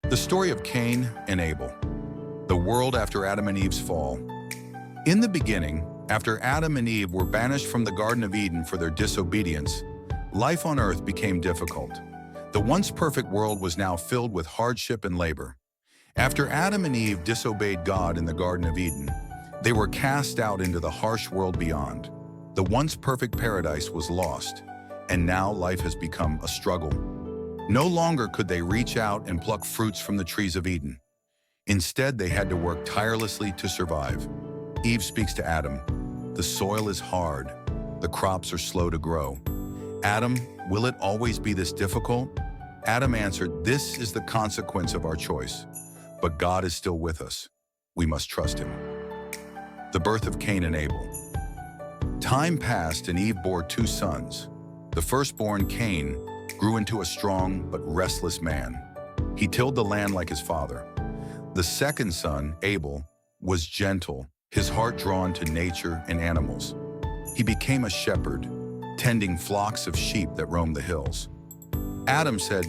The story of Cain and Abel, the world after Adam and Eve's fall. In the beginning, after Adam and Eve were banished from the Garden of Eden for their disobedience, life on earth became difficult. The once perfect world was now filled with hardship and labor. After Adam and Eve disobeyed God in the Garden of Eden, they were cast out into the harsh world beyond. The once perfect paradise was lost, and now life has become a struggle. No longer could they reach out and pluck fruits from the trees of Eden. Instead, they had to work tirelessly to survive. Eve speaks to Adam, "The soil is hard, the crops are slow to grow. Adam, will it always be this difficult?" Adam answered, "This is the consequence of our choice. But God is still with us. We must trust him." The birth of Cain and Abel. Time passed and Eve bore two sons. The firstborn, Cain, grew into a strong but restless man. He tilled the land like his father. The second son, Abel, was gentle, his heart drawn to nature and animals. He became a shepherd, tending flocks of sheep that roamed the hills. Adam said,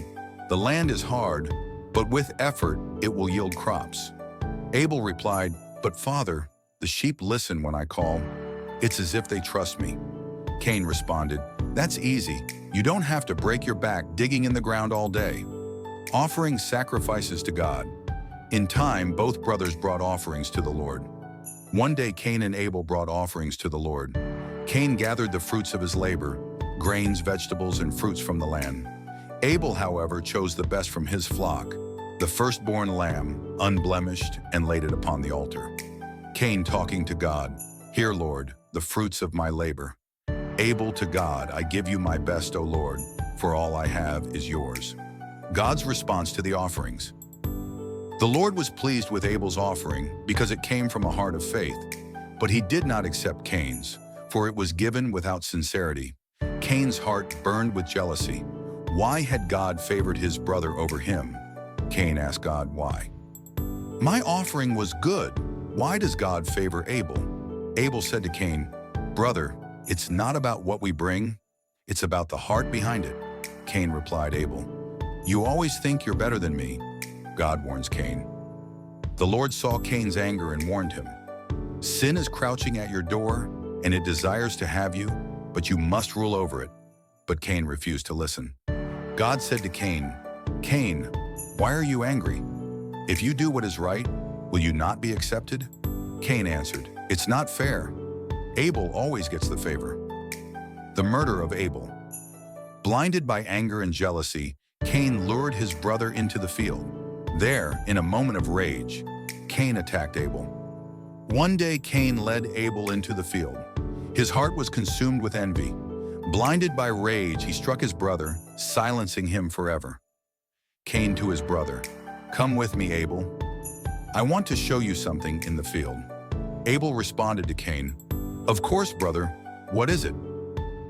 "The land is hard, but with effort it will yield crops." Abel replied, "But Father, the sheep listen when I call. It's as if they trust me." Cain responded, "That's easy. You don't have to break your back digging in the ground all day." Offering sacrifices to God. In time, both brothers brought offerings to the Lord. One day, Cain and Abel brought offerings to the Lord. Cain gathered the fruits of his labor, grains, vegetables, and fruits from the land. Abel, however, chose the best from his flock, the firstborn lamb, unblemished, and laid it upon the altar. Cain talking to God, "Here, Lord, the fruits of my labor." Abel to God, "I give you my best, O Lord, for all I have is yours." God's response to the offerings. The Lord was pleased with Abel's offering because it came from a heart of faith, but he did not accept Cain's, for it was given without sincerity. Cain's heart burned with jealousy. Why had God favored his brother over him? Cain asked God, "Why? My offering was good. Why does God favor Abel?" Abel said to Cain, "Brother, it's not about what we bring, it's about the heart behind it." Cain replied, "Abel, you always think you're better than me." God warns Cain. The Lord saw Cain's anger and warned him, "Sin is crouching at your door, and it desires to have you, but you must rule over it." But Cain refused to listen. God said to Cain, "Cain, why are you angry? If you do what is right, will you not be accepted?" Cain answered, "It's not fair. Abel always gets the favor." The murder of Abel. Blinded by anger and jealousy, Cain lured his brother into the field. There, in a moment of rage, Cain attacked Abel. One day, Cain led Abel into the field. His heart was consumed with envy. Blinded by rage, he struck his brother, silencing him forever. Cain to his brother, "Come with me, Abel. I want to show you something in the field." Abel responded to Cain, "Of course, brother. What is it?"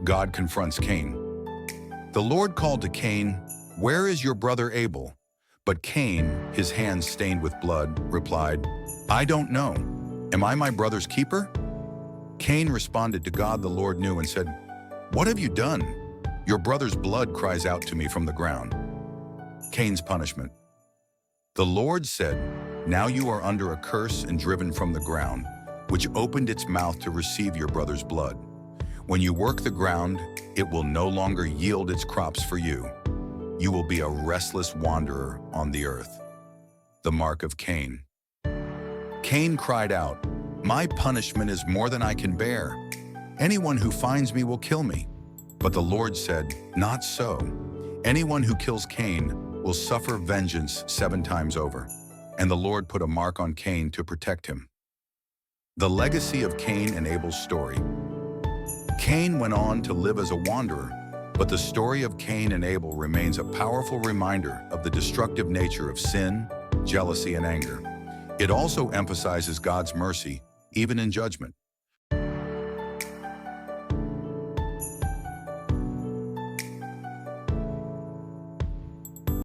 God confronts Cain. The Lord called to Cain, "Where is your brother Abel?" But Cain, his hands stained with blood, replied, "I don't know. Am I my brother's keeper?" Cain responded to God the Lord knew and said, "What have you done? Your brother's blood cries out to me from the ground." Cain's punishment. The Lord said, "Now you are under a curse and driven from the ground, which opened its mouth to receive your brother's blood. When you work the ground, it will no longer yield its crops for you. You will be a restless wanderer on the earth." The mark of Cain. Cain cried out, "My punishment is more than I can bear. Anyone who finds me will kill me." But the Lord said, "Not so. Anyone who kills Cain will suffer vengeance 7 times over." And the Lord put a mark on Cain to protect him. The legacy of Cain and Abel's story. Cain went on to live as a wanderer, but the story of Cain and Abel remains a powerful reminder of the destructive nature of sin, jealousy, and anger. It also emphasizes God's mercy, even in judgment.